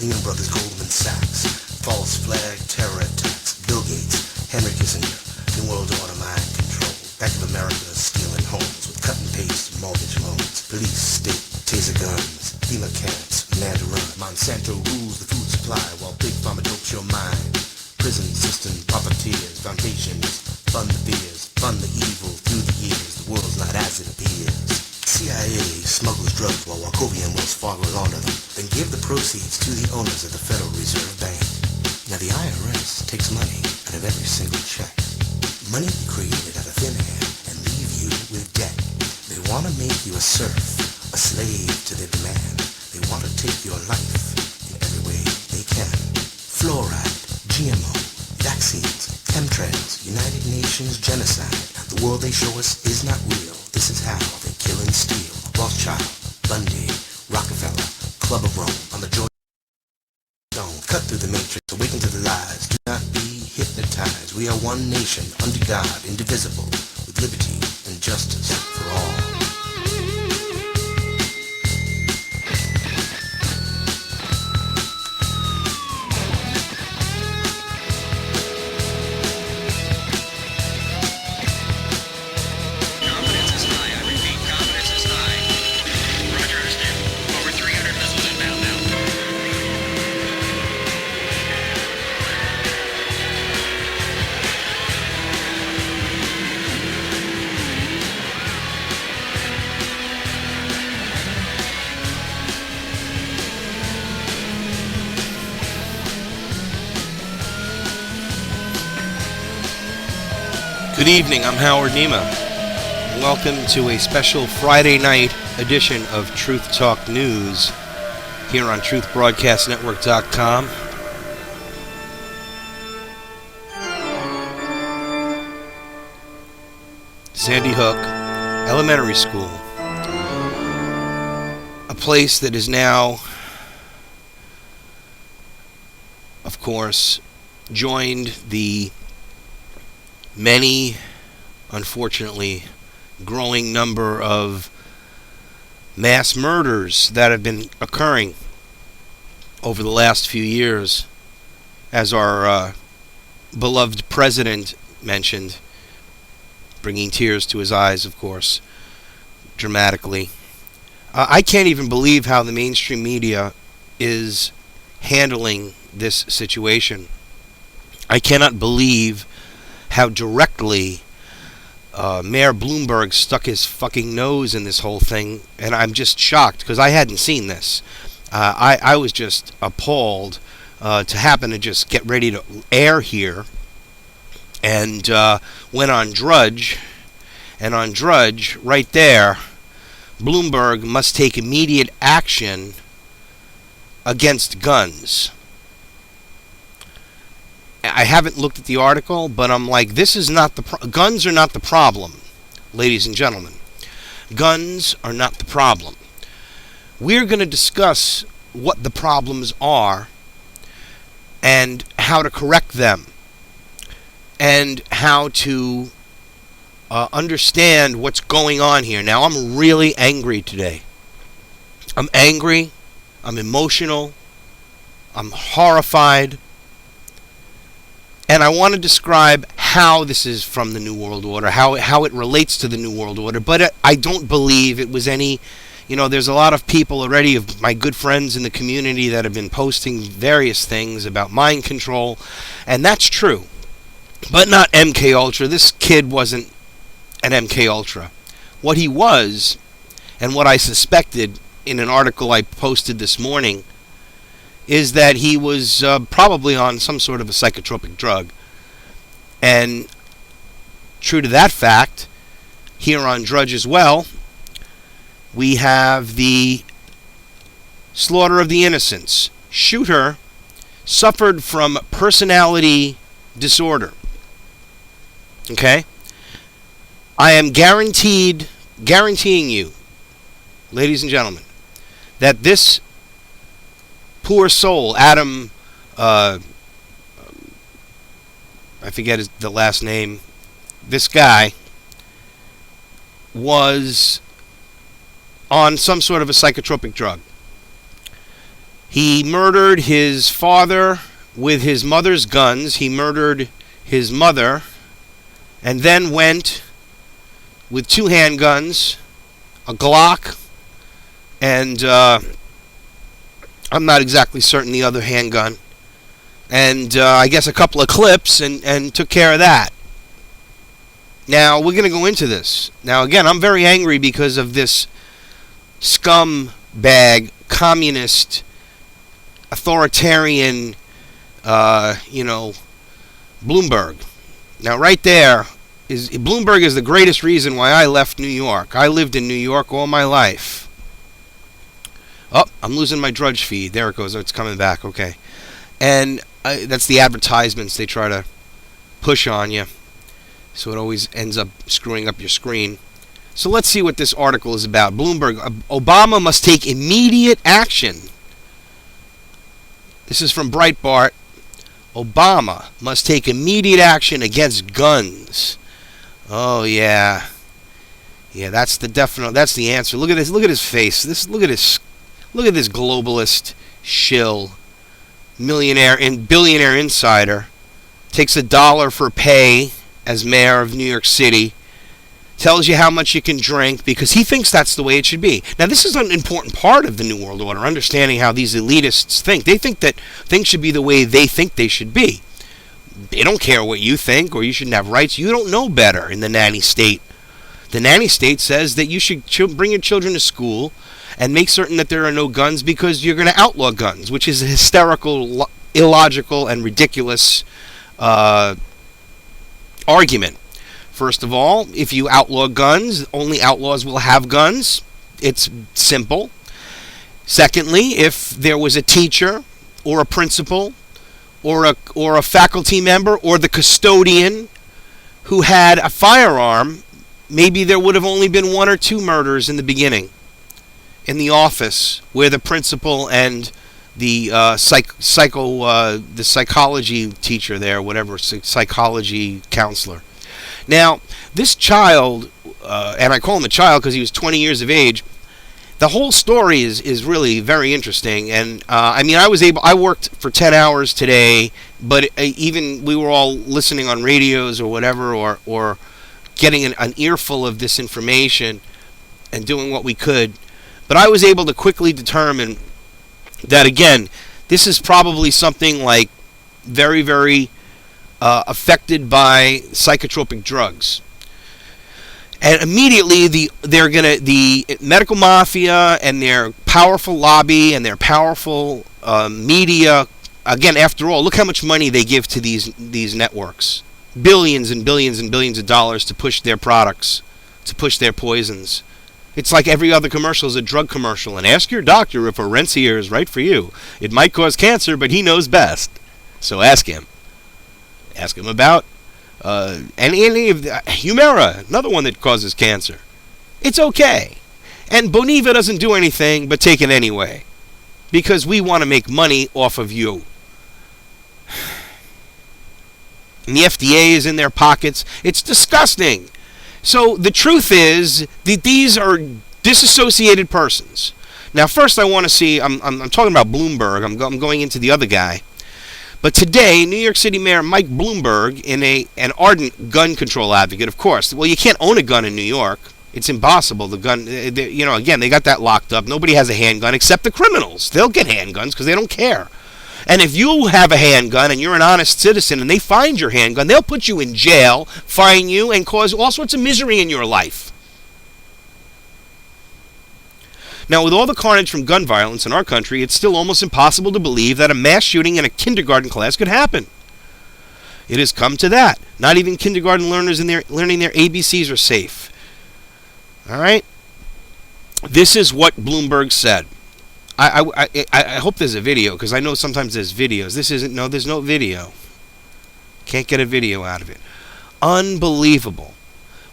Lehman Brothers, Goldman Sachs, false flag, terror attacks, Bill Gates, Henry Kissinger, New World Order, mind control, Bank of America stealing homes with cut and paste mortgage loans, police, state, taser guns, FEMA camps, Mandarin, Monsanto rules the food supply while Big Pharma dopes your mind, prison system, profiteers, foundations, fund the fears, fund the evil through the years, the world's not as it appears. CIA smuggles drugs while Wachovia and Wells Fargo launder them, then give the proceeds to the owners of the Federal Reserve Bank. Now the IRS takes money out of every single check. Money created out of thin air and leave you with debt. They want to make you a serf, a slave to their demand. They want to take your life in every way they can. Fluoride, GMO, vaccines, chemtrails, United Nations genocide. The world they show us is not real. This is how they kill and steal. Rothschild, Bundy, Rockefeller, Club of Rome, on the Georgia Stone. Cut through the matrix, awaken to the lies. Do not be hypnotized. We are one nation, under God, indivisible, with liberty and justice for all. Good evening, I'm Howard Nima. Welcome to a special Friday night edition of Truth Talk News here on truthbroadcastnetwork.com. Sandy Hook Elementary School, a place that is now, of course, joined the many, unfortunately, growing number of mass murders that have been occurring over the last few years, as our beloved president mentioned, bringing tears to his eyes, of course, dramatically. I can't even believe how the mainstream media is handling this situation. I cannot believe how directly Mayor Bloomberg stuck his fucking nose in this whole thing, and I'm just shocked because I hadn't seen this. I was just appalled to happen to just get ready to air here, and went on Drudge, and on Drudge, right there, Bloomberg must take immediate action against guns. I haven't looked at the article, but I'm like, this is not the guns are not the problem, ladies and gentlemen. Guns are not the problem. We're going to discuss what the problems are and how to correct them and how to understand what's going on here. Now, I'm really angry today. I'm angry. I'm emotional. I'm horrified. And I want to describe how this is from the New World Order, how it relates to the New World Order. But I don't believe it was any, there's a lot of people already, of my good friends in the community, that have been posting various things about mind control. And that's true. But not MK Ultra. This kid wasn't an MK Ultra. What he was, and what I suspected in an article I posted this morning, is that he was probably on some sort of a psychotropic drug. And true to that fact, here on Drudge as well, we have the slaughter of the innocents. Shooter suffered from personality disorder. Okay? I am guaranteeing you, ladies and gentlemen, that this poor soul, Adam, I forget the last name, this guy was on some sort of a psychotropic drug. He murdered his father with his mother's guns. He murdered his mother and then went with 2 handguns, a Glock, and I'm not exactly certain the other handgun, and I guess a couple of clips, and took care of that. Now, we're going to go into this. Now, again, I'm very angry because of this scumbag, communist, authoritarian, Bloomberg. Now, right there, Bloomberg is the greatest reason why I left New York. I lived in New York all my life. Oh, I'm losing my Drudge feed. There it goes. Oh, it's coming back. Okay. And that's the advertisements they try to push on you. So it always ends up screwing up your screen. So let's see what this article is about. Bloomberg, Obama must take immediate action. This is from Breitbart. Obama must take immediate action against guns. Oh yeah. Yeah, that's the answer. Look at this. Look at his face. Look at this globalist shill, millionaire and billionaire insider. Takes $1 for pay as mayor of New York City. Tells you how much you can drink because he thinks that's the way it should be. Now, this is an important part of the New World Order, understanding how these elitists think. They think that things should be the way they think they should be. They don't care what you think, or you shouldn't have rights. You don't know better in the nanny state. The nanny state says that you should bring your children to school and make certain that there are no guns because you're going to outlaw guns, which is a hysterical, illogical, and ridiculous argument. First of all, if you outlaw guns, only outlaws will have guns. It's simple. Secondly, if there was a teacher or a principal or a faculty member or the custodian who had a firearm, maybe there would have only been 1 or 2 murders in the beginning in the office where the principal and the psychology teacher there, whatever, psychology counselor. Now, this child, and I call him a child because he was 20 years of age, the whole story is really very interesting. And I worked for 10 hours today, but even we were all listening on radios or whatever, or getting an earful of this information and doing what we could. But I was able to quickly determine that, again, this is probably something like very, very affected by psychotropic drugs. And immediately the medical mafia and their powerful lobby and their powerful media, again, after all, look how much money they give to these networks. Billions and billions and billions of dollars to push their products, to push their poisons. It's like every other commercial is a drug commercial. And ask your doctor if Orencia is right for you. It might cause cancer, but he knows best. So ask him. Ask him about any of Humira, another one that causes cancer. It's okay. And Boniva doesn't do anything but take it anyway. Because we want to make money off of you. And the FDA is in their pockets. It's disgusting. So the truth is that these are disassociated persons. Now, first I want to see, I'm talking about Bloomberg. I'm going into the other guy. But today, New York City Mayor Mike Bloomberg, an ardent gun control advocate, of course. Well, you can't own a gun in New York. It's impossible. The gun, again, they got that locked up. Nobody has a handgun except the criminals. They'll get handguns because they don't care. And if you have a handgun and you're an honest citizen and they find your handgun, they'll put you in jail, fine you, and cause all sorts of misery in your life. Now, with all the carnage from gun violence in our country, it's still almost impossible to believe that a mass shooting in a kindergarten class could happen. It has come to that. Not even kindergarten learners learning their ABCs are safe. All right? This is what Bloomberg said. I hope there's a video, because I know sometimes there's videos. There's no video. Can't get a video out of it. Unbelievable.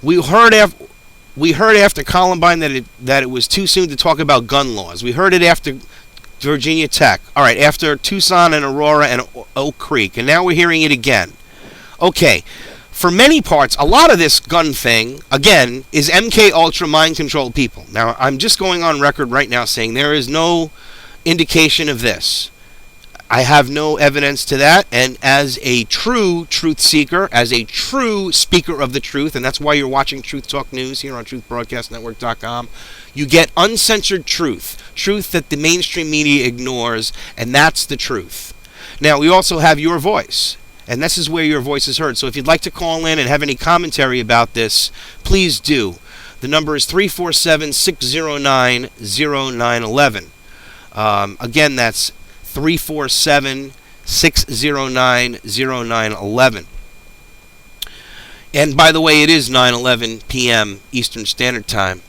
We heard after Columbine that it was too soon to talk about gun laws. We heard it after Virginia Tech. All right, after Tucson and Aurora and Oak Creek. And now we're hearing it again. Okay, for many parts, a lot of this gun thing, again, is MK Ultra mind-controlled people. Now, I'm just going on record right now saying there is no indication of this. I have no evidence to that, and as a true truth seeker, as a true speaker of the truth, and that's why you're watching Truth Talk News here on truthbroadcastnetwork.com, you get uncensored truth that the mainstream media ignores, and that's the truth. Now, we also have your voice, and this is where your voice is heard. So if you'd like to call in and have any commentary about this, please do. The number is 347-609-0911. Again, that's 347-609-0911. And by the way, it is 9:11 p.m. Eastern Standard Time.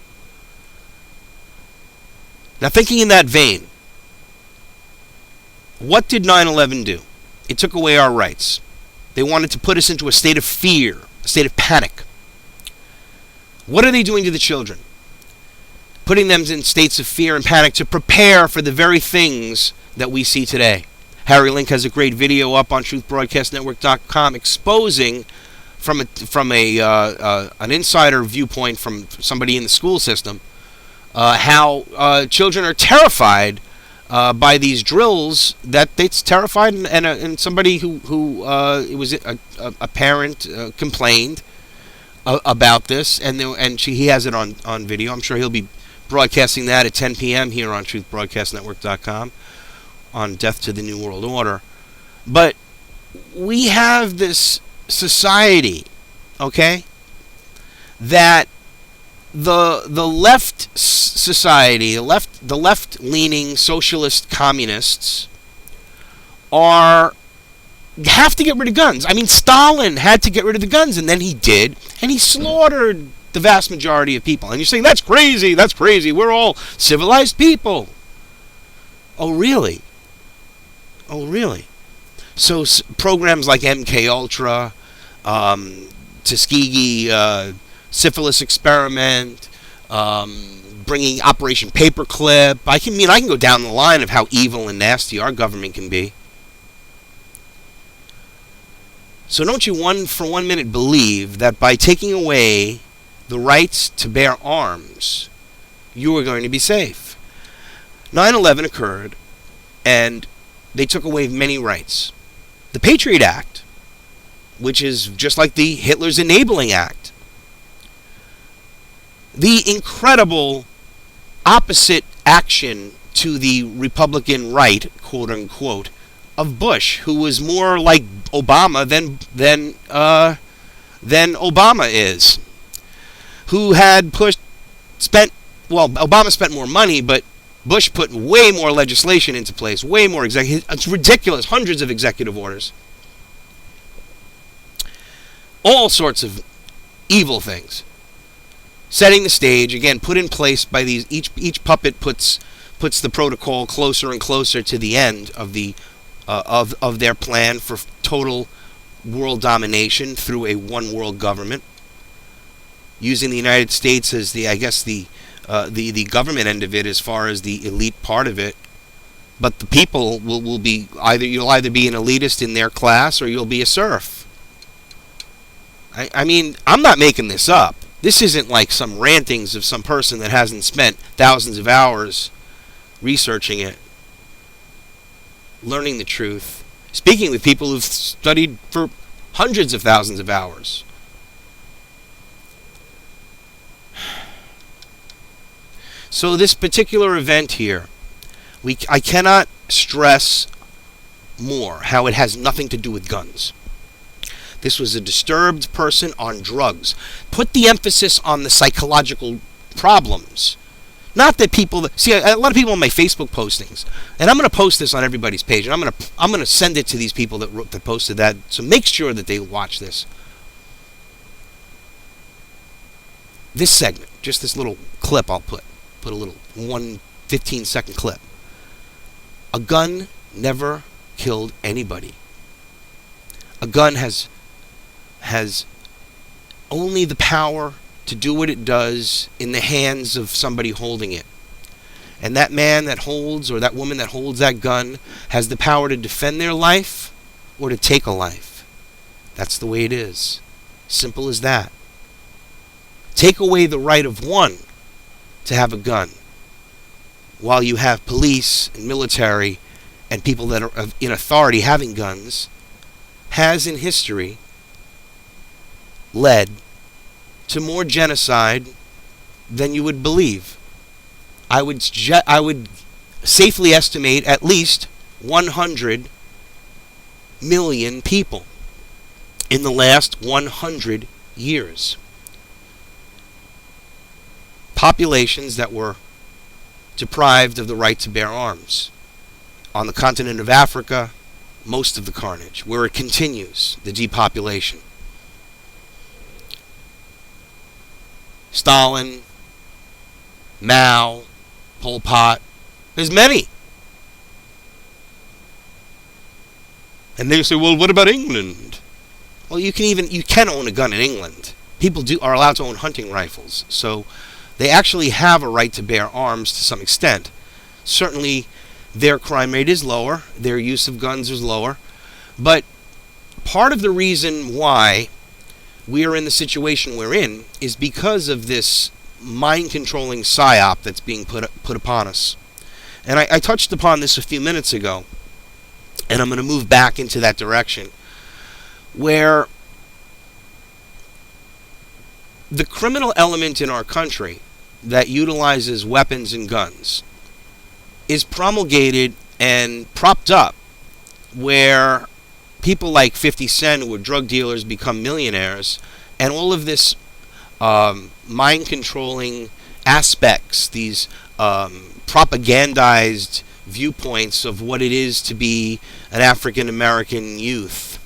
Now, thinking in that vein, what did 9/11 do? It took away our rights. They wanted to put us into a state of fear, a state of panic. What are they doing to the children? Putting them in states of fear and panic to prepare for the very things that we see today. Harry Link has a great video up on truthbroadcastnetwork.com exposing from an insider viewpoint from somebody in the school system how children are terrified by these drills. That it's terrified, and somebody who it was a parent complained about this, and he has it on video. I'm sure he'll be broadcasting that at 10 p.m. here on truthbroadcastnetwork.com on Death to the New World Order. But we have this society, okay, that the left society, the left-leaning socialist communists have to get rid of guns. I mean, Stalin had to get rid of the guns, and then he did, and he slaughtered the vast majority of people. And you're saying, that's crazy, we're all civilized people. Oh, really? So programs like MK Ultra, Tuskegee syphilis experiment, bringing Operation Paperclip. I can go down the line of how evil and nasty our government can be. So don't you for one minute believe that by taking away the rights to bear arms, you are going to be safe. 9/11 occurred, and they took away many rights. The Patriot Act, which is just like the Hitler's Enabling Act, the incredible opposite action to the Republican right, quote unquote, of Bush, who was more like Obama than Obama is, who had Obama spent more money, but Bush put way more legislation into place, way more it's ridiculous, hundreds of executive orders, all sorts of evil things, setting the stage, again, put in place by these, each puppet puts the protocol closer and closer to the end of the of their plan for total world domination through a one world government, using the United States as the government end of it as far as the elite part of it. But the people will be you'll either be an elitist in their class or you'll be a serf. I mean, I'm not making this up. This isn't like some rantings of some person that hasn't spent thousands of hours researching it, learning the truth, speaking with people who've studied for hundreds of thousands of hours. So this particular event here, I cannot stress more how it has nothing to do with guns. This was a disturbed person on drugs. Put the emphasis on the psychological problems. Not that people see a lot of people on my Facebook postings, and I'm going to post this on everybody's page, and I'm going to send it to these people that posted that. So make sure that they watch this. This segment, just this little clip, I'll put a little 15-second clip. A gun never killed anybody. A gun has only the power to do what it does in the hands of somebody holding it. And that man that holds, or that woman that holds that gun, has the power to defend their life or to take a life. That's the way it is. Simple as that. Take away the right of one to have a gun. while you have police and military and people that are in authority having guns, has in history led to more genocide than you would believe. I would safely estimate at least 100 million people in the last 100 years. Populations that were deprived of the right to bear arms. On the continent of Africa, most of the carnage, where it continues, the depopulation. Stalin, Mao, Pol Pot, there's many. And they say, well, what about England? Well, you can own a gun in England. People are allowed to own hunting rifles, so they actually have a right to bear arms to some extent. Certainly, their crime rate is lower, their use of guns is lower, but part of the reason why we are in the situation we're in is because of this mind-controlling psyop that's being put upon us. And I touched upon this a few minutes ago, and I'm going to move back into that direction, where the criminal element in our country that utilizes weapons and guns is promulgated and propped up, where people like 50 Cent, who were drug dealers, become millionaires, and all of this mind-controlling aspects, these propagandized viewpoints of what it is to be an African-American youth,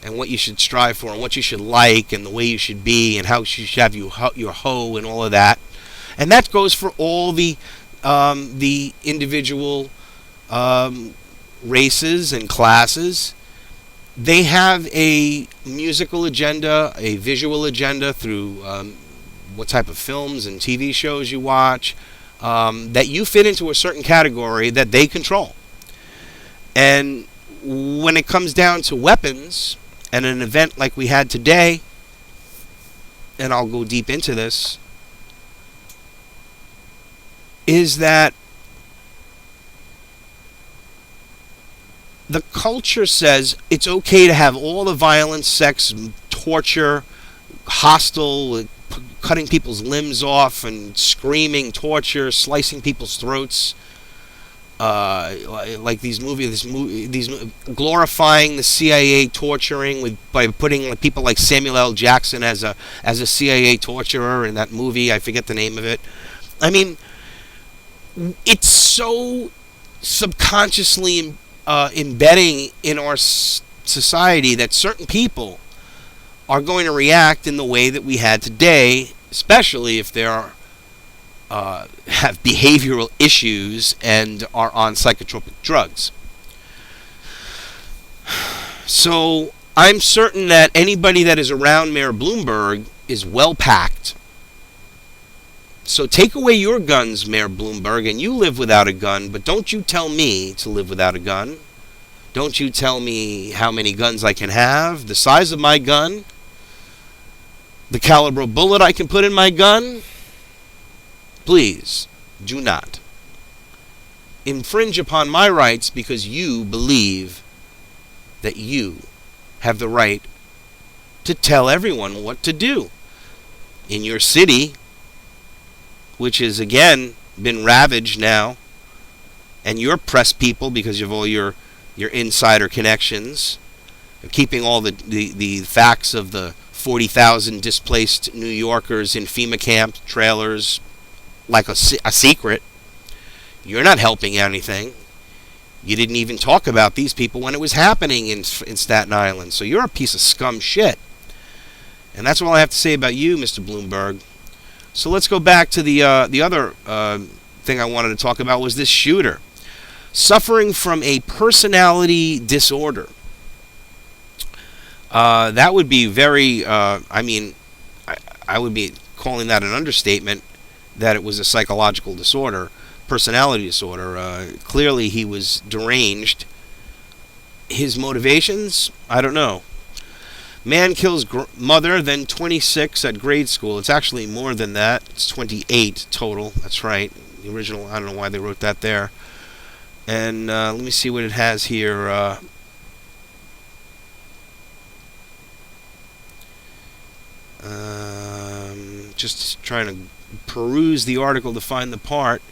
and what you should strive for, and what you should like, and the way you should be, and how you should have your hoe, and all of that. And that goes for all the individual races and classes. They have a musical agenda, a visual agenda through what type of films and TV shows you watch, that you fit into a certain category that they control. And when it comes down to weapons and an event like we had today, and I'll go deep into this, is that the culture says it's okay to have all the violence, sex, torture, hostile, cutting people's limbs off and screaming, torture, slicing people's throats, like these movies, glorifying the CIA torturing by putting people like Samuel L. Jackson as a CIA torturer in that movie. I forget the name of it. I mean, it's so subconsciously embedding in our society that certain people are going to react in the way that we had today, especially if they have behavioral issues and are on psychotropic drugs. So I'm certain that anybody that is around Mayor Bloomberg is well packed. So take away your guns, Mayor Bloomberg, and you live without a gun, but don't you tell me to live without a gun. Don't you tell me how many guns I can have, the size of my gun, the caliber of bullet I can put in my gun. Please do not infringe upon my rights because you believe that you have the right to tell everyone what to do in your city, which has again been ravaged now, and your press people, because of all your insider connections, keeping all the facts of the 40,000 displaced New Yorkers in FEMA camp trailers like a secret. You're not helping anything. You didn't even talk about these people when it was happening in Staten Island. So you're a piece of scum shit. And that's all I have to say about you, Mr. Bloomberg. So let's go back to the other thing I wanted to talk about, was this shooter suffering from a personality disorder. That would be very, I would be calling that an understatement, that it was a psychological disorder, personality disorder. Clearly he was deranged. His motivations, I don't know. Man kills mother, then 26 at grade school. It's actually more than that. It's 28 total. That's right. The original, I don't know why they wrote that there. And let me see what it has here. Just trying to peruse the article to find the part.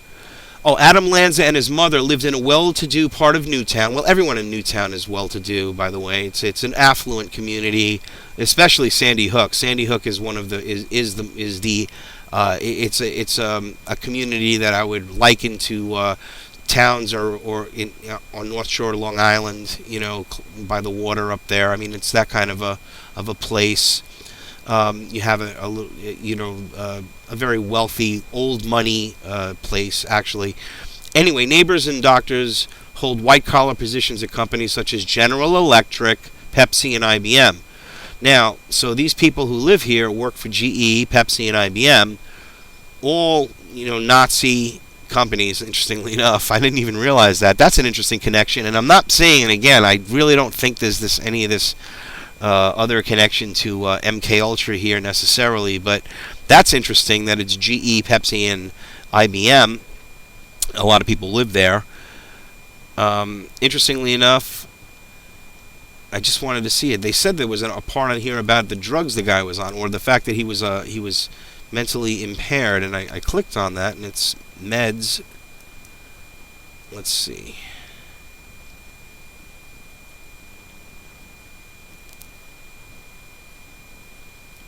Oh, Adam Lanza and his mother lived in a well-to-do part of Newtown. Well, everyone in Newtown is well-to-do, by the way. It's an affluent community, especially Sandy Hook. Sandy Hook is one of the it's a community that I would liken to towns or on North Shore, Long Island, by the water up there. I mean, it's that kind of a place. You have a very wealthy, old money place, actually. Anyway, neighbors and doctors hold white-collar positions at companies such as General Electric, Pepsi, and IBM. Now, so these people who live here work for GE, Pepsi, and IBM, all, Nazi companies, interestingly enough. I didn't even realize that. That's an interesting connection, and I'm not saying, and again, I really don't think there's any of this other connection to MK Ultra here necessarily, but that's interesting that it's GE, Pepsi, and IBM. A lot of people live there. Interestingly enough, I just wanted to see it. They said there was a part on here about the drugs the guy was on, or the fact that he was mentally impaired, and I clicked on that, and it's meds. Let's see.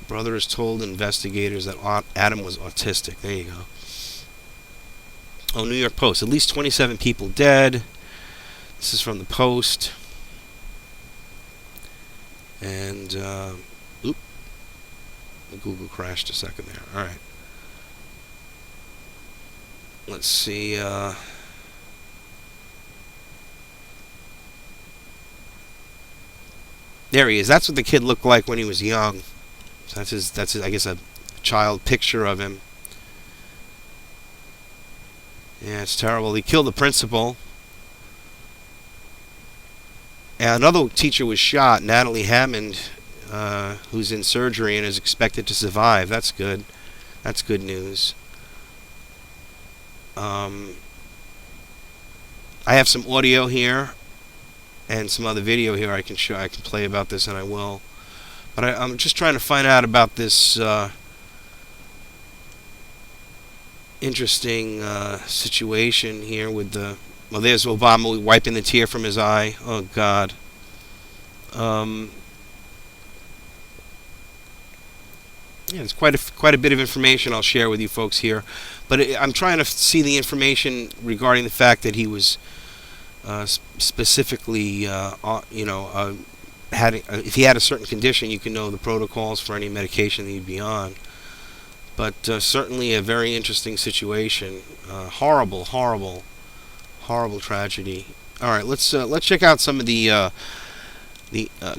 Brother has told investigators that Adam was autistic. There you go. Oh, New York Post. At least 27 people dead. This is from the Post. And, oop. Google crashed a second there. All right. Let's see. There he is. That's what the kid looked like when he was young. So that's his, I guess, a child picture of him. Yeah, it's terrible. He killed the principal. And another teacher was shot, Natalie Hammond, who's in surgery and is expected to survive. That's good. That's good news. I have some audio here and some other video here I can play about this, and I will. But I'm just trying to find out about this interesting situation here with the... Well, there's Obama wiping the tear from his eye. Oh, God. Yeah, there's quite a bit of information I'll share with you folks here. But I'm trying to see the information regarding the fact that he was specifically, if he had a certain condition, you can know the protocols for any medication that he'd be on. But certainly a very interesting situation. Horrible tragedy. All right, let's check out some of the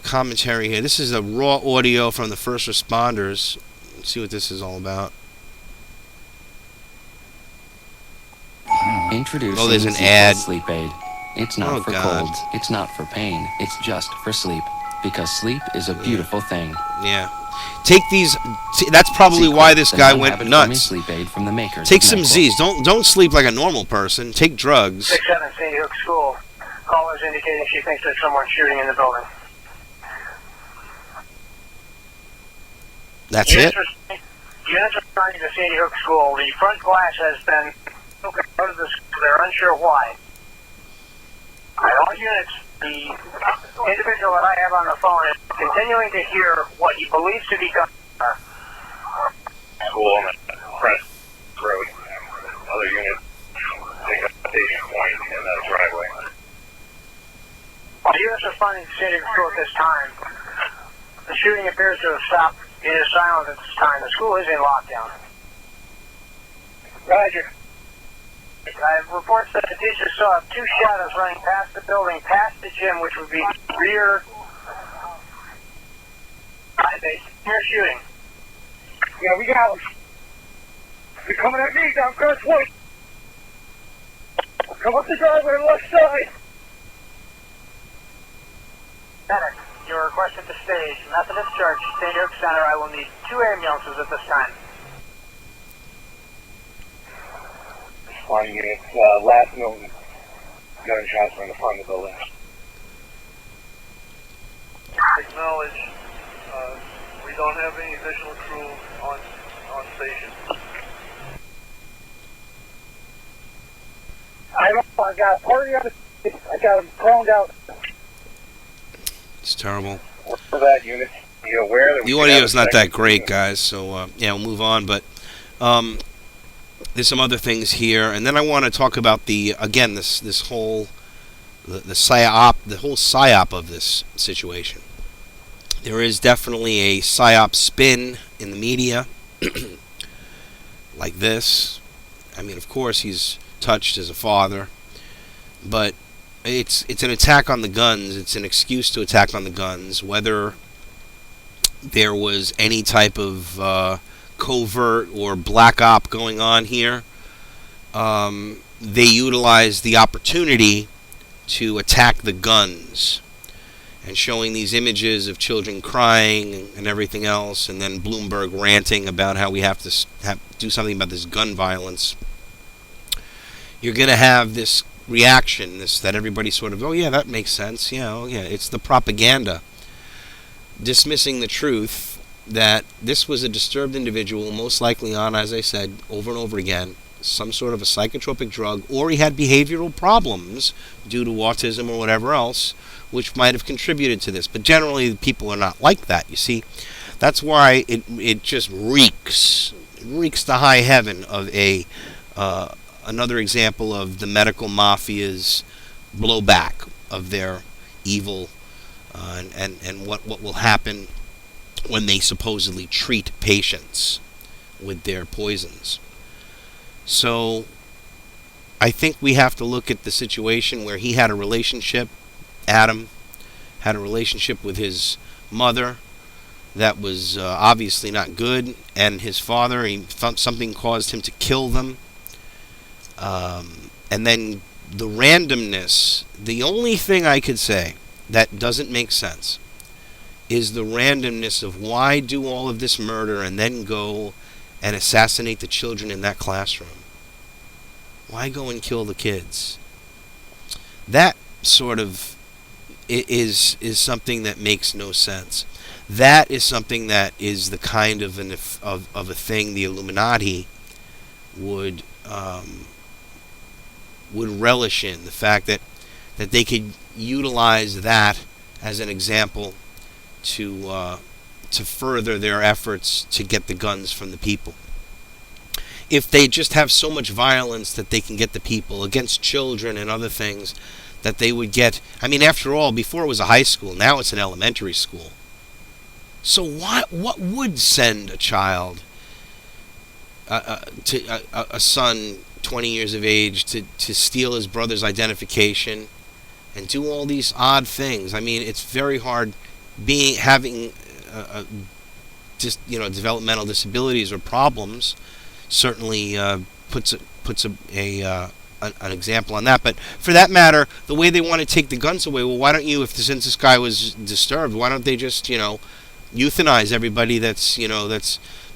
commentary here. This is a raw audio from the first responders. Let's see what this is all about. Introducing there's an ad. Sleep aid. It's not for colds. It's not for pain. It's just for sleep. Because sleep is a beautiful thing. Yeah. Take these. That's probably why this guy went nuts. Sleep aid from the makers. Take some Z's. Don't sleep like a normal person. Take drugs. 67 Sandy Hook School. Callers indicating she thinks there's someone shooting in the building. That's it? Units responding to Sandy Hook School. The front glass has been broken out of the school. They're unsure why. At all units, the individual that I have on the phone is continuing to hear what he believes to be gunfire. School on the Crest Road. Other units take a station point in that driveway. While units responding to Sandy Hook School at this time, the shooting appears to have stopped. It is silent at this time. The school is in lockdown. Roger. I have reports that the teacher saw two shadows running past the building, past the gym, which would be rear. They hear shooting. Yeah, we got them. They're coming at me down Crest Point. Come up the driveway on the left side. Medic, you're requested to stage Methodist Church, Sandy Hook Center. I will need 2 ambulances at this time. responding units. Last known gunshots were in the front of the building. Acknowledge. We don't have any additional crew on station. I got a party on the. I got them thrown out. It's terrible. For that unit, be aware that The audio is not that great, guys, so yeah, we'll move on. But there's some other things here, and then I want to talk about this whole the whole psyop of this situation. There is definitely a psyop spin in the media, like this. I mean, of course, he's touched as a father, but it's an attack on the guns. It's an excuse to attack on the guns. Whether there was any type of covert or black op going on here, they utilized the opportunity to attack the guns, and showing these images of children crying and everything else, and then Bloomberg ranting about how we have to do something about this gun violence. You're going to have this reaction, that everybody sort of, oh yeah, that makes sense. It's the propaganda, dismissing the truth that this was a disturbed individual, most likely on, as I said, over and over again, some sort of a psychotropic drug, or he had behavioral problems due to autism or whatever else, which might have contributed to this. But generally, people are not like that, you see. That's why it just reeks to high heaven of another example of the medical mafia's blowback of their evil, and what will happen when they supposedly treat patients with their poisons. So I think we have to look at the situation where he had a relationship, Adam had a relationship with his mother that was obviously not good, and his father, something caused him to kill them. And then the randomness, the only thing I could say that doesn't make sense is the randomness of why do all of this murder and then go and assassinate the children in that classroom. Why go and kill the kids? That sort of is something that makes no sense. That is something that is the kind of a thing the Illuminati would relish in, the fact that they could utilize that as an example to further their efforts to get the guns from the people. If they just have so much violence that they can get the people against children and other things, that they would get. I mean, after all, before it was a high school, now it's an elementary school. So what would send a child, to a son 20 years of age, to steal his brother's identification and do all these odd things? I mean, it's very hard having just developmental disabilities or problems. Certainly puts an example on that. But for that matter, the way they want to take the guns away, well, why don't you, since this guy was disturbed, why don't they just euthanize everybody that's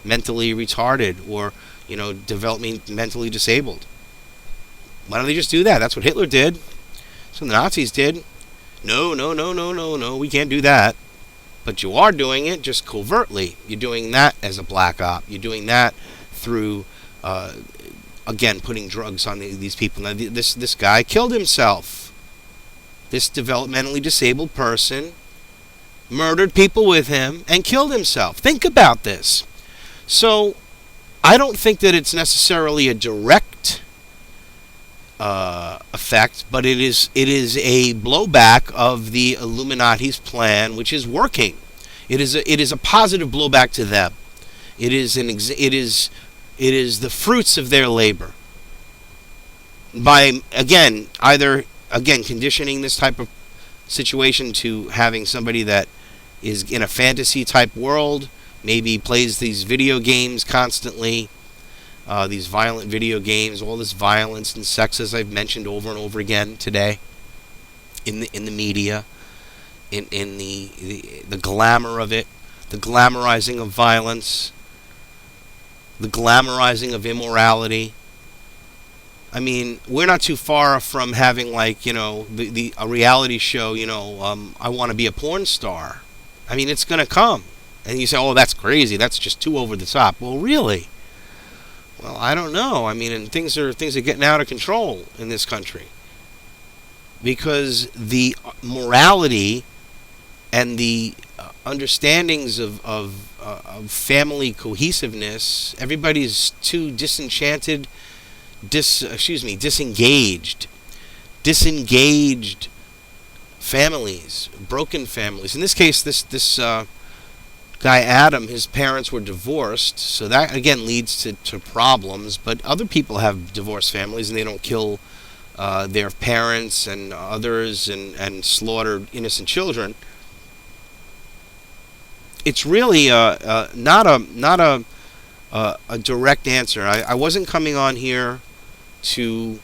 mentally retarded or developmentally disabled? Why don't they just do that? That's what Hitler did. That's what the Nazis did. No, we can't do that. But you are doing it just covertly. You're doing that as a black op. You're doing that through, again, putting drugs on these people. Now, this guy killed himself. This developmentally disabled person murdered people with him and killed himself. Think about this. So, I don't think that it's necessarily a direct effect, but it is a blowback of the Illuminati's plan, which is working. It is a positive blowback to them. It is the fruits of their labor. By either conditioning this type of situation to having somebody that is in a fantasy type world, maybe plays these video games constantly, these violent video games, all this violence and sex, as I've mentioned over and over again today, in the media, in the glamour of it, the glamorizing of violence, the glamorizing of immorality, I mean, we're not too far from having, like, a reality show, I want to be a porn star. I mean, it's going to come. And you say, oh, that's crazy. That's just too over the top. Well, really? Well, I don't know. I mean, and things are getting out of control in this country. Because the morality and the understandings of family cohesiveness, everybody's too disengaged families, broken families. In this case, this guy Adam, his parents were divorced, so that again leads to problems. But other people have divorced families, and they don't kill their parents and others and slaughter innocent children. It's really not a direct answer. I wasn't coming on here to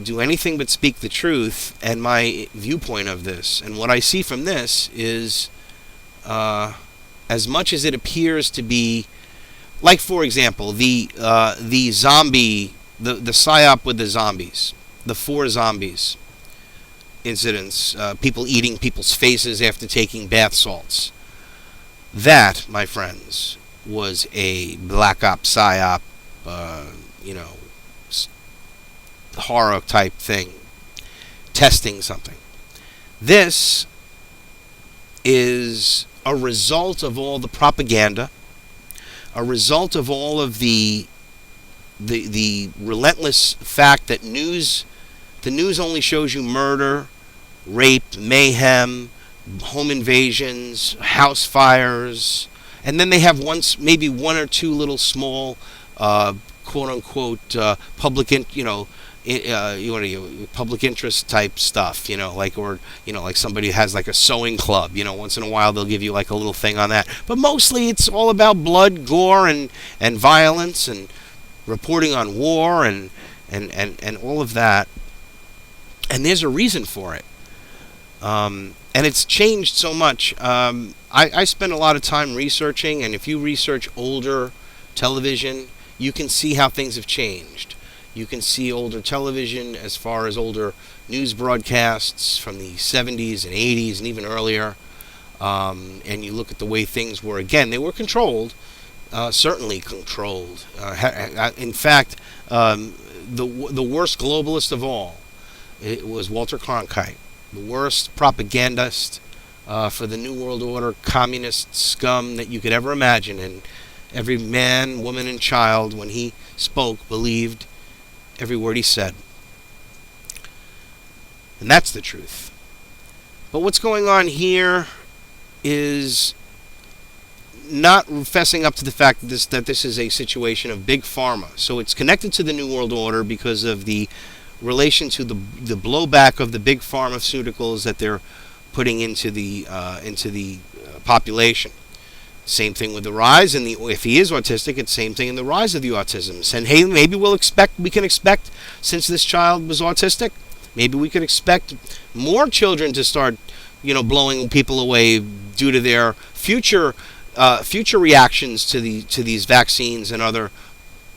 do anything but speak the truth and my viewpoint of this. And what I see from this is, as much as it appears to be, like, for example, the zombie, the psyop with the zombies, the 4 zombies incidents, people eating people's faces after taking bath salts. That, my friends, was a black op, psyop, horror type thing, testing something. This is a result of all the propaganda, a result of all of the relentless fact that the news only shows you murder, rape, mayhem, home invasions, house fires, and then they have maybe one or two little small, quote unquote, public interest type stuff, like somebody has like a sewing club, once in a while they'll give you like a little thing on that. But mostly it's all about blood, gore, and violence, and reporting on war and all of that. And there's a reason for it. And it's changed so much. I spend a lot of time researching, and if you research older television, you can see how things have changed. You can see older television as far as older news broadcasts from the 70s and 80s and even earlier. And you look at the way things were. Again, they were controlled, certainly controlled. In fact, the worst globalist of all, it was Walter Cronkite. The worst propagandist for the New World Order, communist scum that you could ever imagine. And every man, woman, and child, when he spoke, believed every word he said. And that's the truth. But what's going on here is not fessing up to the fact that this is a situation of big pharma. So it's connected to the New World Order because of the relation to the blowback of the big pharmaceuticals that they're putting into the population. Same thing with the rise if he is autistic, it's same thing in the rise of the autism. And hey, maybe we can expect, since this child was autistic, maybe we could expect more children to start, blowing people away due to their future reactions to these vaccines and other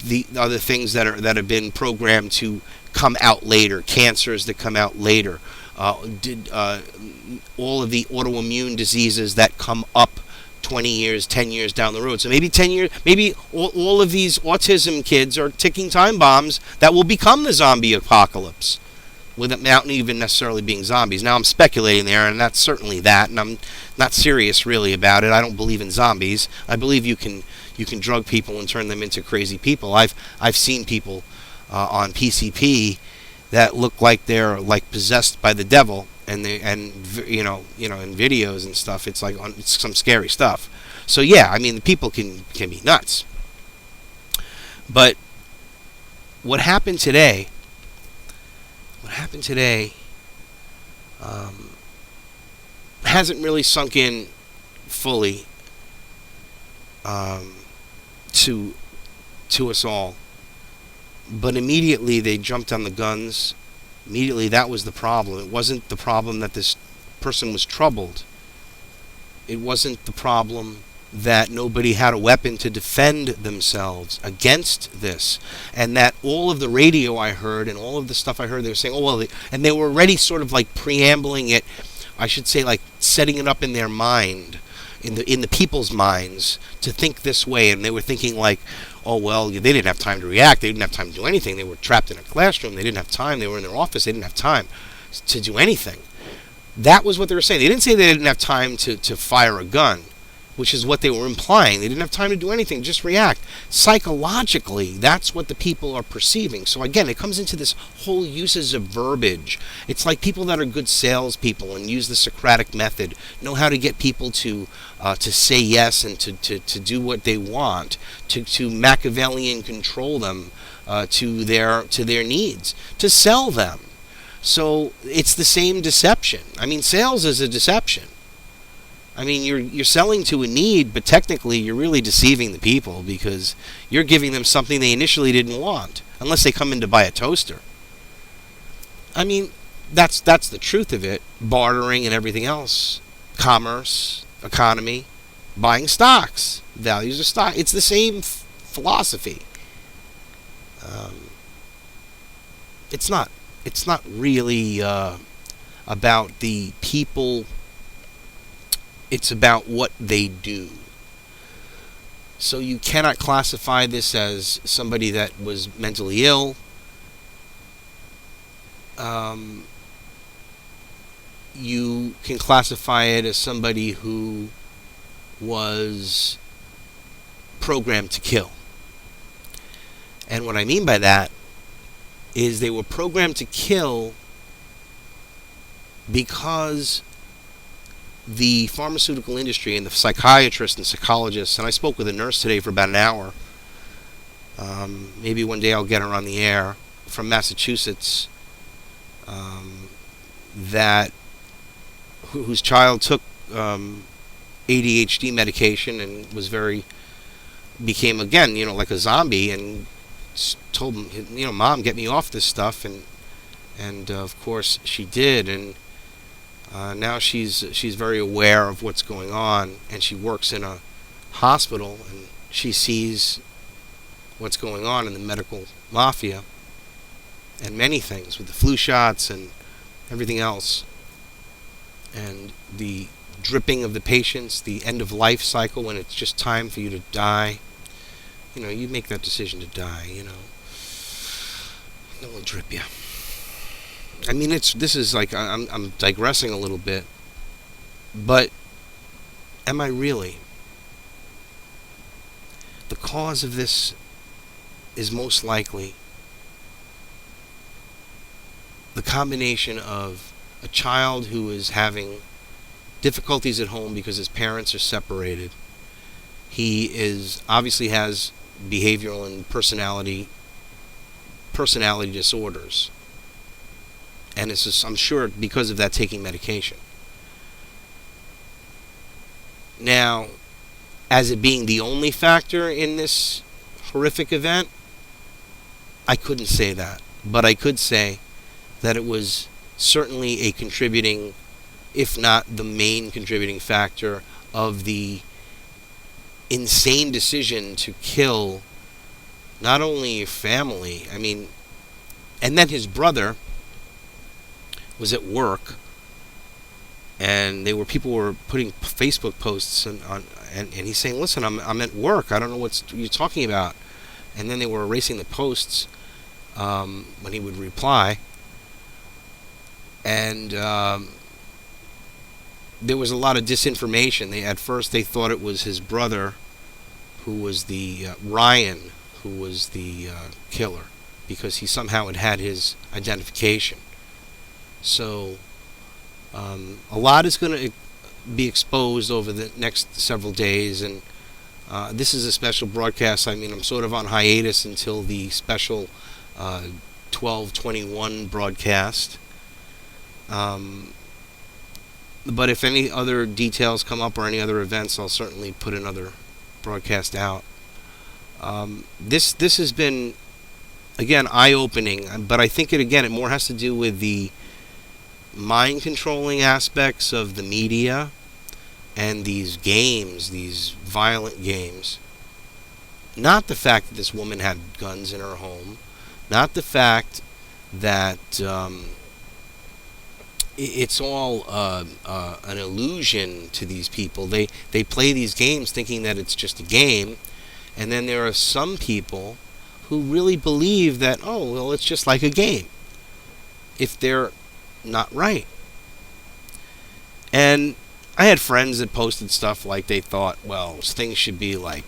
things that have been programmed to come out later, cancers that come out later, all of the autoimmune diseases that come up 20 years, 10 years down the road. So maybe 10 years, maybe all of these autism kids are ticking time bombs that will become the zombie apocalypse, without even necessarily being zombies. Now I'm speculating there, and that's certainly that, and I'm not serious really about it. I don't believe in zombies. I believe you can drug people and turn them into crazy people. I've seen people on PCP that look like they're like possessed by the devil, and in videos and stuff, it's like it's some scary stuff. So yeah, I mean, people can be nuts. But what happened today hasn't really sunk in fully to us all. But immediately they jumped on the guns. Immediately that was the problem. It wasn't the problem that this person was troubled. It wasn't the problem that nobody had a weapon to defend themselves against this, and that all of the radio I heard and all of the stuff I heard, they were saying, oh well, and they were already sort of like preambling it, I should say, like setting it up in their mind, in the people's minds, to think this way. And they were thinking like, oh well, they didn't have time to react, they didn't have time to do anything, they were trapped in a classroom, they didn't have time, they were in their office, they didn't have time to do anything. That was what they were saying. They didn't say they didn't have time to fire a gun, which is what they were implying. They didn't have time to do anything, just react. Psychologically, that's what the people are perceiving. So again, it comes into this whole uses of verbiage. It's like people that are good salespeople and use the Socratic method, know how to get people to say yes and to do what they want, to Machiavellian control them to their needs, to sell them. So it's the same deception. I mean, sales is a deception. I mean, you're selling to a need, but technically you're really deceiving the people, because you're giving them something they initially didn't want, unless they come in to buy a toaster. I mean, that's the truth of it. Bartering and everything else, commerce, economy, buying stocks, values of stock. It's the same philosophy. It's not really about the people. It's about what they do. So you cannot classify this as somebody that was mentally ill. You can classify it as somebody who was programmed to kill. And what I mean by that is they were programmed to kill because the pharmaceutical industry and the psychiatrists and psychologists, and I spoke with a nurse today for about an hour, maybe one day I'll get her on the air, from Massachusetts, whose child took ADHD medication and became again, like a zombie, and told him, Mom, get me off this stuff, and of course she did, and now she's very aware of what's going on, and she works in a hospital, and she sees what's going on in the medical mafia and many things with the flu shots and everything else, and the dripping of the patients, the end of life cycle when it's just time for you to die. You make that decision to die, no one will drip you. I mean, this is like, I'm digressing a little bit, but am I really? The cause of this is most likely the combination of a child who is having difficulties at home because his parents are separated. He obviously has behavioral and personality disorders. And it's just, I'm sure, because of that, taking medication. Now, as it being the only factor in this horrific event, I couldn't say that. But I could say that it was certainly a contributing, if not the main contributing factor of the insane decision to kill not only your family, and then his brother was at work, and people were putting Facebook posts and he's saying, listen, I'm at work, I don't know what you're talking about. And then they were erasing the posts when he would reply, and there was a lot of disinformation. At first they thought it was his brother who was the Ryan, who was the killer, because he somehow had his identification. So a lot is going to be exposed over the next several days, and this is a special broadcast. I'm sort of on hiatus until the special 12/21 broadcast. But if any other details come up or any other events, I'll certainly put another broadcast out. This has been, again, eye-opening, but I think it more has to do with the mind-controlling aspects of the media and these games, these violent games. Not the fact that this woman had guns in her home, not the fact that it's all an illusion to these people. They play these games thinking that it's just a game, and then there are some people who really believe that, oh, well, it's just like a game, if they're not right. And I had friends that posted stuff like they thought, well, things should be like,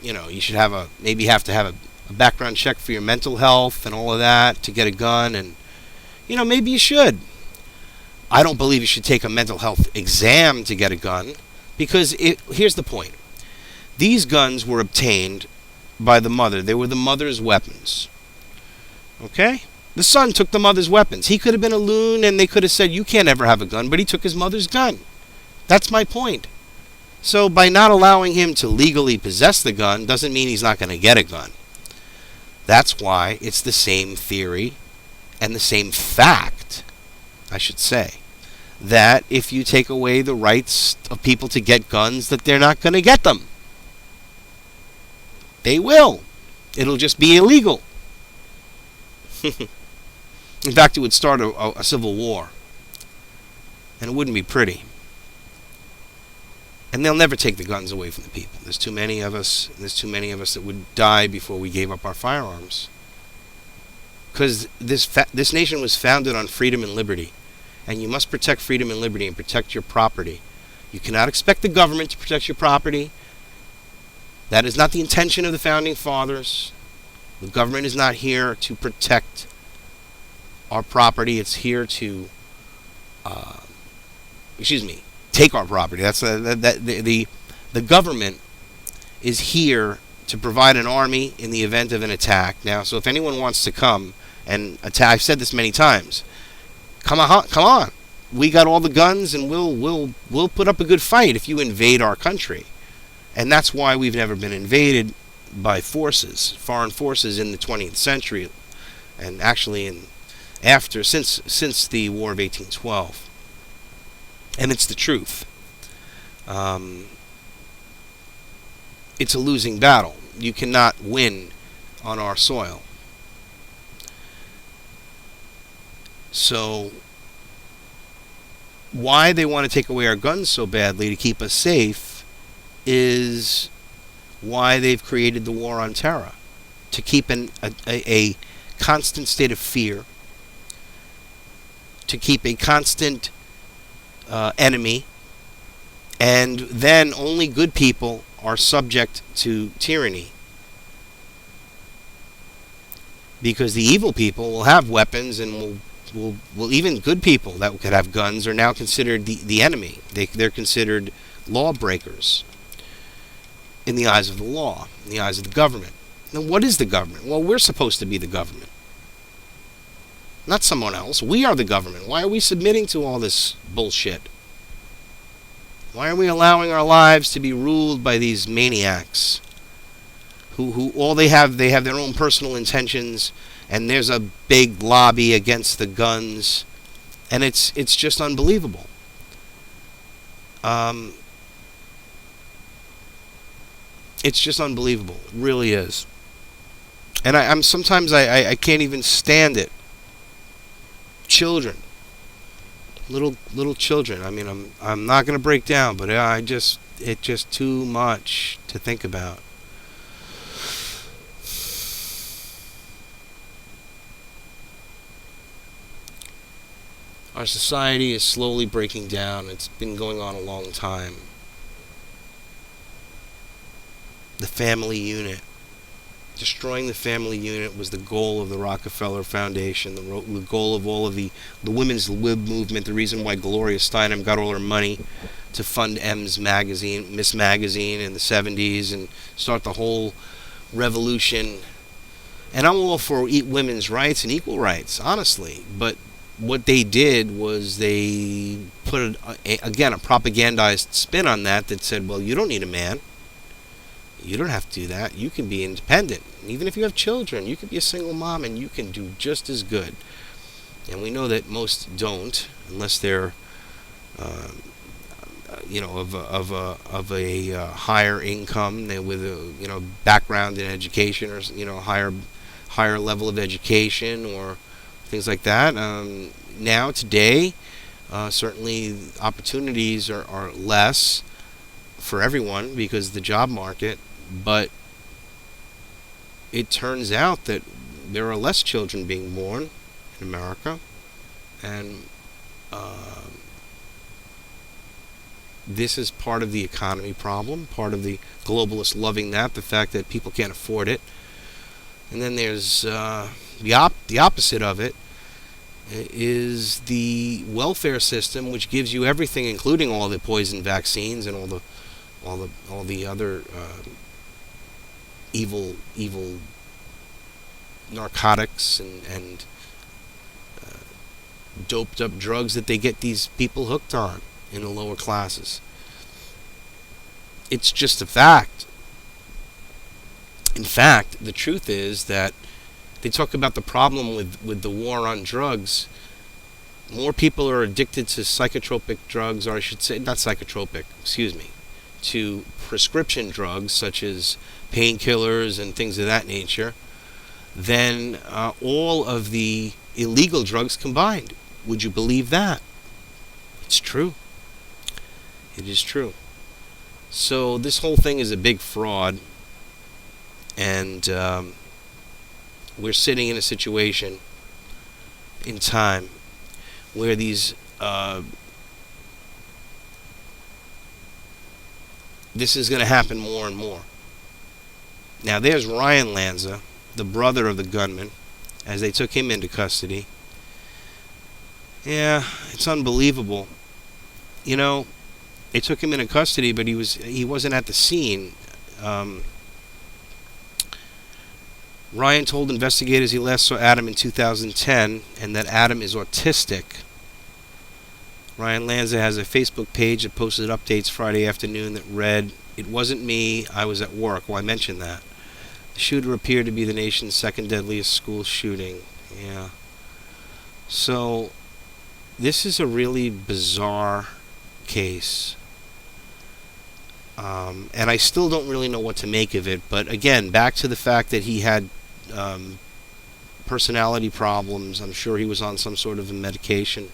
you should have maybe have to have a background check for your mental health and all of that to get a gun, and maybe you should. I don't believe you should take a mental health exam to get a gun, because here's the point. These guns were obtained by the mother. They were the mother's weapons. Okay? The son took the mother's weapons. He could have been a loon, and they could have said, you can't ever have a gun, but he took his mother's gun. That's my point. So by not allowing him to legally possess the gun doesn't mean he's not going to get a gun. That's why it's the same theory and the same fact, I should say, that if you take away the rights of people to get guns, that they're not going to get them. They will. It'll just be illegal. In fact, it would start a civil war. And it wouldn't be pretty. And they'll never take the guns away from the people. There's too many of us. There's too many of us that would die before we gave up our firearms. Because this nation was founded on freedom and liberty. And you must protect freedom and liberty and protect your property. You cannot expect the government to protect your property. That is not the intention of the Founding Fathers. The government is not here to protect our property. It's here to, take our property. That's the government is here to provide an army in the event of an attack. Now, so if anyone wants to come and attack, I've said this many times. Come on. We got all the guns, and we'll put up a good fight if you invade our country. And that's why we've never been invaded by foreign forces in the 20th century, and actually since the War of 1812. And it's the truth. It's a losing battle. You cannot win on our soil. So why they want to take away our guns so badly to keep us safe is why they've created the war on terror, to keep a constant state of fear, to keep a constant enemy, and then only good people are subject to tyranny. Because the evil people will have weapons, and will even good people that could have guns are now considered the enemy. They're considered lawbreakers in the eyes of the law, in the eyes of the government. Now, what is the government? Well, we're supposed to be the government, not someone else. We are the government. Why are we submitting to all this bullshit? Why are we allowing our lives to be ruled by these maniacs who all they have their own personal intentions, and there's a big lobby against the guns, and it's just unbelievable. It's just unbelievable. It really is. And I'm sometimes I can't even stand it. Children. Little children. I mean, I'm not going to break down, but it's just too much to think about. Our society is slowly breaking down. It's been going on a long time. The family unit. Destroying the family unit was the goal of the Rockefeller Foundation, the goal of all of the women's lib movement, the reason why Gloria Steinem got all her money to fund Miss Magazine in the 70s and start the whole revolution. And I'm all for women's rights and equal rights, honestly. But what they did was they put, a propagandized spin on that said, well, you don't need a man. You don't have to do that. You can be independent. Even if you have children, you can be a single mom and you can do just as good. And we know that most don't, unless they're of a higher income, with a background in education, or higher level of education, or things like that. Now today, certainly opportunities are less for everyone because of the job market, but it turns out that there are less children being born in America, and this is part of the economy problem, part of the globalists loving that, the fact that people can't afford it. And then there's the opposite of it is the welfare system, which gives you everything, including all the poison vaccines and all the other evil narcotics and doped up drugs that they get these people hooked on in the lower classes. It's just a fact. In fact, the truth is that they talk about the problem with the war on drugs. More people are addicted to psychotropic drugs, or I should say, not psychotropic, to prescription drugs such as painkillers and things of that nature than all of the illegal drugs combined. Would you believe that? It's true. It is true. So this whole thing is a big fraud, and we're sitting in a situation in time where these this is going to happen more and more. Now there's Ryan Lanza, the brother of the gunman, as they took him into custody. Yeah, it's unbelievable. They took him into custody, but he wasn't at the scene. Ryan told investigators he last saw Adam in 2010 and that Adam is autistic. Ryan Lanza has a Facebook page that posted updates Friday afternoon that read, "It wasn't me, I was at work." Well, I mentioned that. The shooter appeared to be the nation's second deadliest school shooting. Yeah. So, this is a really bizarre case. And I still don't really know what to make of it. But again, back to the fact that he had personality problems. I'm sure he was on some sort of a medication.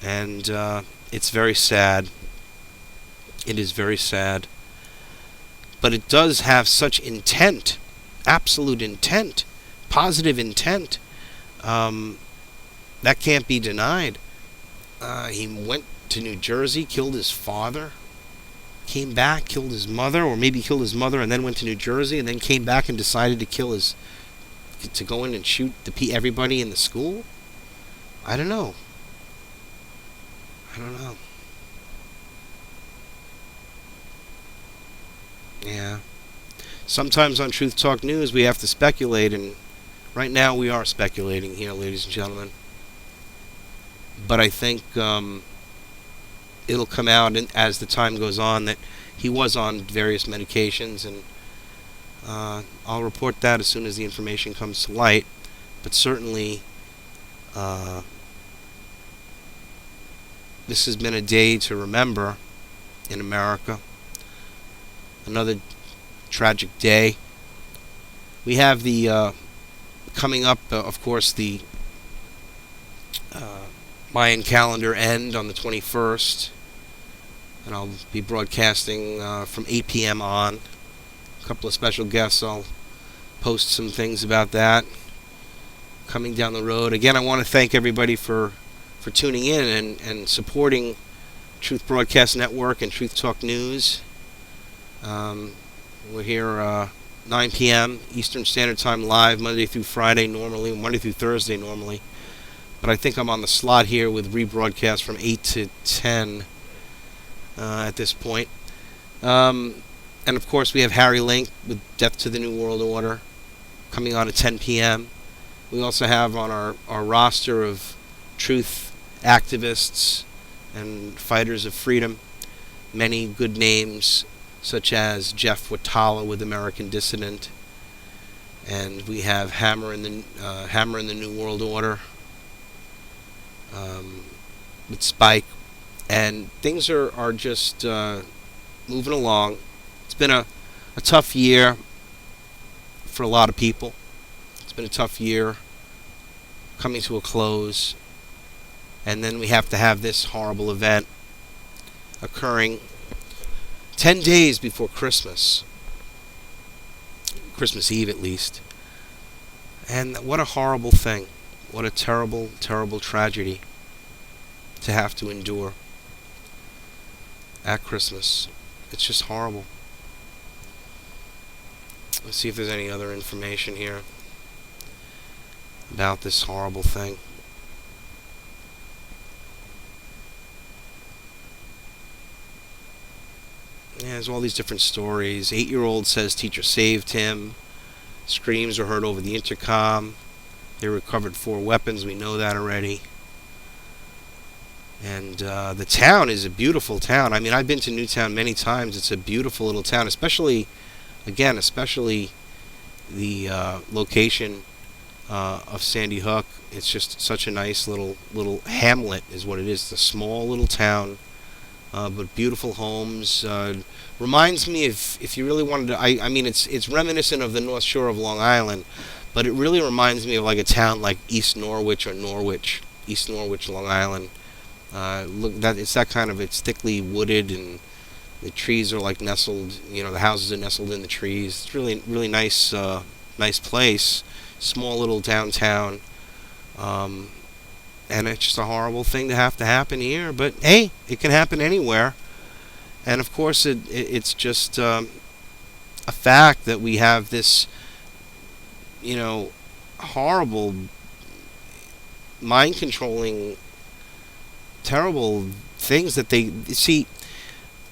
And it's very sad. It is very sad. But it does have such intent, absolute intent, positive intent. That can't be denied. He went to New Jersey, killed his father, came back, killed his mother, or maybe killed his mother and then went to New Jersey and then came back and decided to go in and shoot everybody in the school? I don't know. Yeah. Sometimes on Truth Talk News we have to speculate, and right now we are speculating here, ladies and gentlemen. But I think it'll come out as the time goes on that he was on various medications, and I'll report that as soon as the information comes to light. But certainly this has been a day to remember in America. Another tragic day. We have the coming up, of course, the Mayan calendar end on the 21st, and I'll be broadcasting from 8 p.m. on. A couple of special guests. I'll post some things about that coming down the road. Again, I want to thank everybody for tuning in and supporting Truth Broadcast Network and Truth Talk News. We're here 9 p.m. Eastern Standard Time live, Monday through Friday normally, Monday through Thursday normally. But I think I'm on the slot here with rebroadcast from 8 to 10 at this point. And of course we have Harry Link with Death to the New World Order coming on at 10 p.m. We also have on our roster of truth activists and fighters of freedom many good names, such as Jeff Watala with American Dissident, and we have Hammer in the New World Order with Spike, And things are just moving along. It's been a tough year for a lot of people. It's been a tough year coming to a close. And then we have to have this horrible event occurring 10 days before Christmas. Christmas Eve, at least. And what a horrible thing. What a terrible, terrible tragedy to have to endure at Christmas. It's just horrible. Let's see if there's any other information here about this horrible thing. Yeah, there's all these different stories. 8-year-old says teacher saved him. Screams are heard over the intercom. They recovered 4 weapons. We know that already. And the town is a beautiful town. I mean, I've been to Newtown many times. It's a beautiful little town, especially the location of Sandy Hook. It's just such a nice little hamlet is what it is. It's a small little town, but beautiful homes. Reminds me if you really wanted to, I mean, it's reminiscent of the North Shore of Long Island, but it really reminds me of like a town like East Norwich, Long Island. It's that kind of, it's thickly wooded and the trees are like nestled, the houses are nestled in the trees. It's really, really nice place, small little downtown, and it's just a horrible thing to have to happen here, but hey, it can happen anywhere. And of course it's just a fact that we have this, horrible, mind-controlling, terrible things that they see.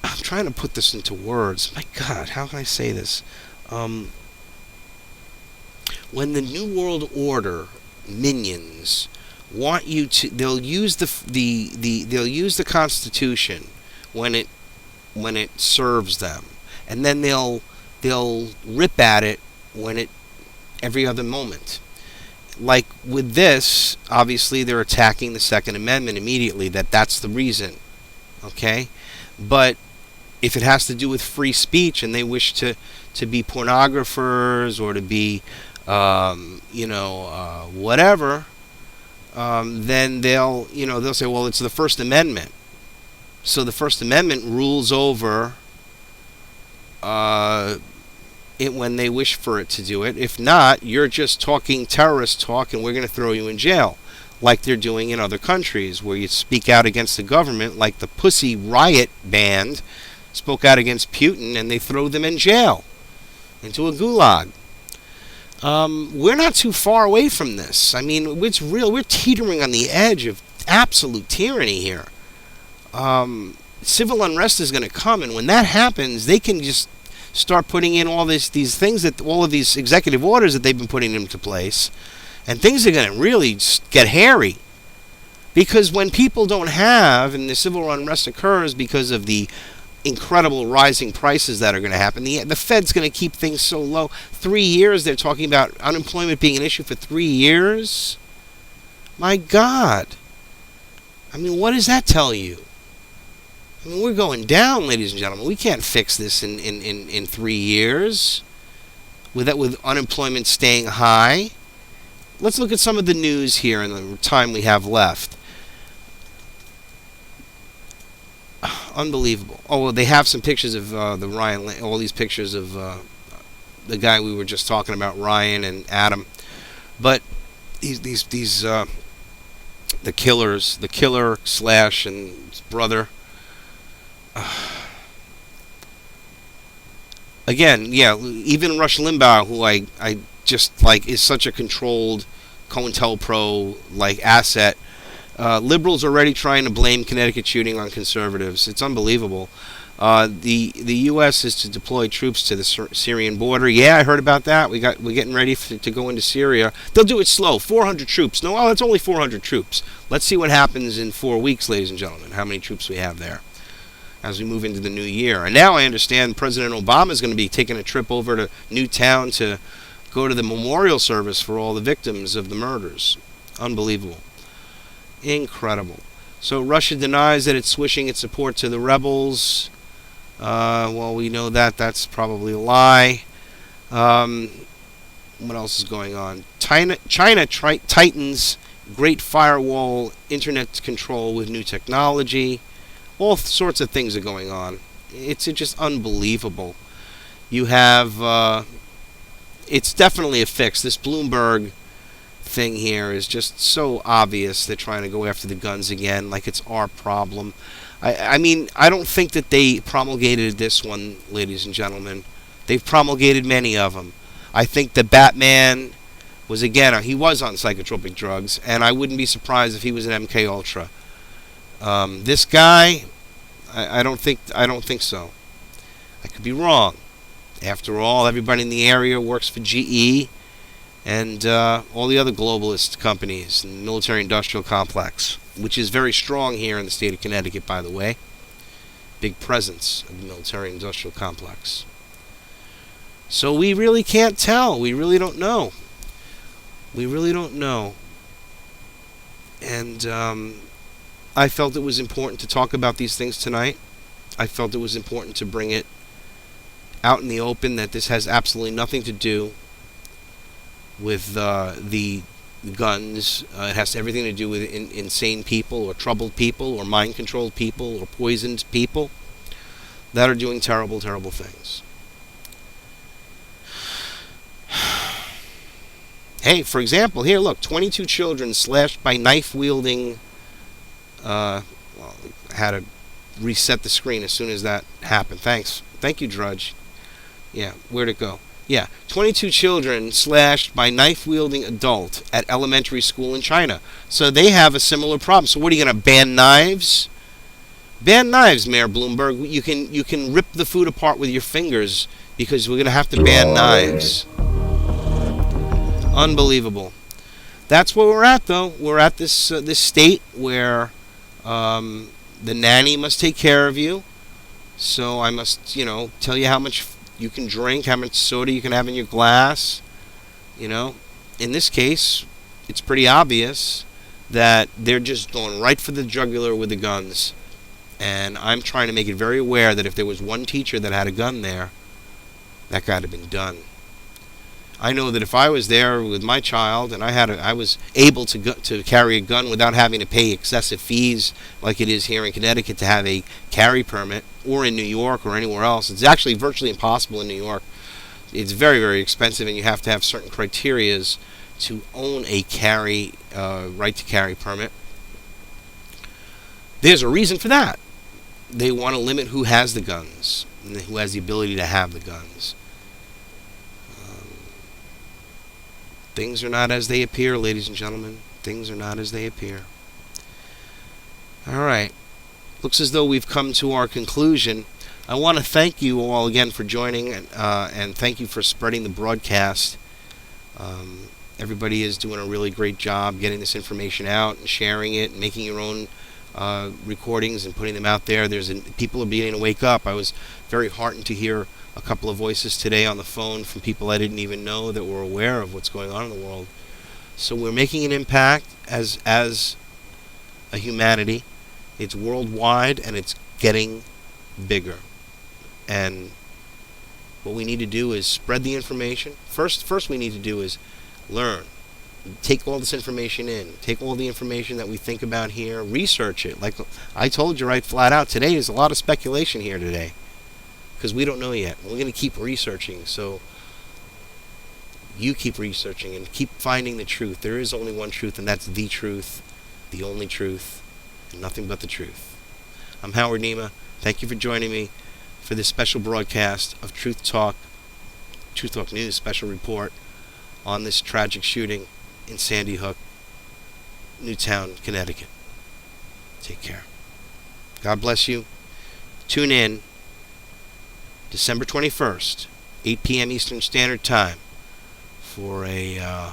I'm trying to put this into words. My God, how can I say this? When the New World Order minions want you to, they'll use they'll use the Constitution when it serves them, and then they'll rip at it every other moment. Like with this, obviously they're attacking the Second Amendment immediately. That's the reason, okay? But if it has to do with free speech and they wish to be pornographers or to be, whatever, then they'll say, well, it's the First Amendment. So the First Amendment rules over it when they wish for it to do it. If not, you're just talking terrorist talk and we're going to throw you in jail, like they're doing in other countries where you speak out against the government, like the Pussy Riot band spoke out against Putin and they throw them in jail, into a gulag. We're not too far away from this. I mean, it's real. We're teetering on the edge of absolute tyranny here. Civil unrest is going to come, and when that happens, they can just start putting in all these things, all of these executive orders that they've been putting into place, and things are going to really get hairy. Because when people don't have, and the civil unrest occurs because of the incredible rising prices that are going to happen, the Fed's going to keep things so low. 3 years, they're talking about unemployment being an issue for 3 years. My God. I mean, what does that tell you? I mean, we're going down, ladies and gentlemen. We can't fix this in 3 years with unemployment staying high. Let's look at some of the news here in the time we have left. Unbelievable. Oh, well, they have some pictures of all these pictures of the guy we were just talking about, Ryan and Adam. But these the killer / and his brother. Again, yeah, even Rush Limbaugh, who I just like, is such a controlled COINTELPRO like asset. Liberals are already trying to blame Connecticut shooting on conservatives. It's unbelievable. The U.S. is to deploy troops to the Syrian border. Yeah, I heard about that. We're getting ready to go into Syria. They'll do it slow. 400 troops. No, that's only 400 troops. Let's see what happens in 4 weeks, ladies and gentlemen. How many troops we have there as we move into the new year. And now I understand President Obama is going to be taking a trip over to Newtown to go to the memorial service for all the victims of the murders. Unbelievable. Incredible. So Russia denies that it's switching its support to the rebels. Well, we know that that's probably a lie. What else is going on? China tightens Great Firewall internet control with new technology. All sorts of things are going on. It's just unbelievable. You have, it's definitely a fix. This Bloomberg thing here is just so obvious. They're trying to go after the guns again, like it's our problem. I mean, I don't think that they promulgated this one, ladies and gentlemen. They've promulgated many of them. I think the Batman was, again, he was on psychotropic drugs, and I wouldn't be surprised if he was an MK Ultra. This guy, I don't think so. I could be wrong. After all, everybody in the area works for GE and all the other globalist companies and military-industrial complex, which is very strong here in the state of Connecticut, by the way. Big presence of the military-industrial complex. So we really can't tell. We really don't know. We really don't know. And I felt it was important to talk about these things tonight. I felt it was important to bring it out in the open that this has absolutely nothing to do with the guns. It has everything to do with insane people or troubled people or mind-controlled people or poisoned people that are doing terrible, terrible things. Hey, for example, here, look, 22 children slashed by knife-wielding... well, I had to reset the screen as soon as that happened. Thanks. Thank you, Drudge. Yeah, where'd it go? Yeah, 22 children slashed by knife-wielding adult at elementary school in China. So they have a similar problem. So what are you going to ban knives? Ban knives, Mayor Bloomberg. You can rip the food apart with your fingers because we're going to have to ban knives. Unbelievable. That's where we're at, though. We're at this state where the nanny must take care of you. So I must, tell you how much you can drink, how much soda you can have in your glass. In this case, it's pretty obvious that they're just going right for the jugular with the guns. And I'm trying to make it very aware that if there was one teacher that had a gun there, that got to have been done. I know that if I was there with my child and I was able to carry a gun without having to pay excessive fees like it is here in Connecticut to have a carry permit, or in New York or anywhere else. It's actually virtually impossible in New York. It's very, very expensive, and you have to have certain criterias to own a right to carry permit. There's a reason for that. They want to limit who has the guns and who has the ability to have the guns. Things are not as they appear, ladies and gentlemen. Things are not as they appear. All right. Looks as though we've come to our conclusion. I want to thank you all again for joining, and thank you for spreading the broadcast. Everybody is doing a really great job getting this information out and sharing it and making your own recordings and putting them out there. People are beginning to wake up. I was very heartened to hear a couple of voices today on the phone from people I didn't even know that were aware of what's going on in the world. So we're making an impact as a humanity. It's worldwide, and it's getting bigger. And what we need to do is spread the information. First we need to do is learn. Take all this information in. Take all the information that we think about here. Research it. Like I told you right flat out today, there's a lot of speculation here today. Because we don't know yet. We're going to keep researching. So you keep researching and keep finding the truth. There is only one truth, and that's the truth, the only truth, and nothing but the truth. I'm Howard Nima. Thank you for joining me for this special broadcast of Truth Talk News special report on this tragic shooting in Sandy Hook, Newtown, Connecticut. Take care. God bless you. Tune in December 21st, 8 p.m. Eastern Standard Time, for a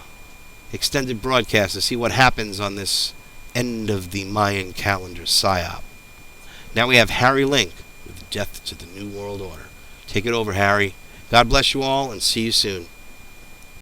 extended broadcast to see what happens on this end of the Mayan calendar psyop. Now we have Harry Link with Death to the New World Order. Take it over, Harry. God bless you all, and see you soon.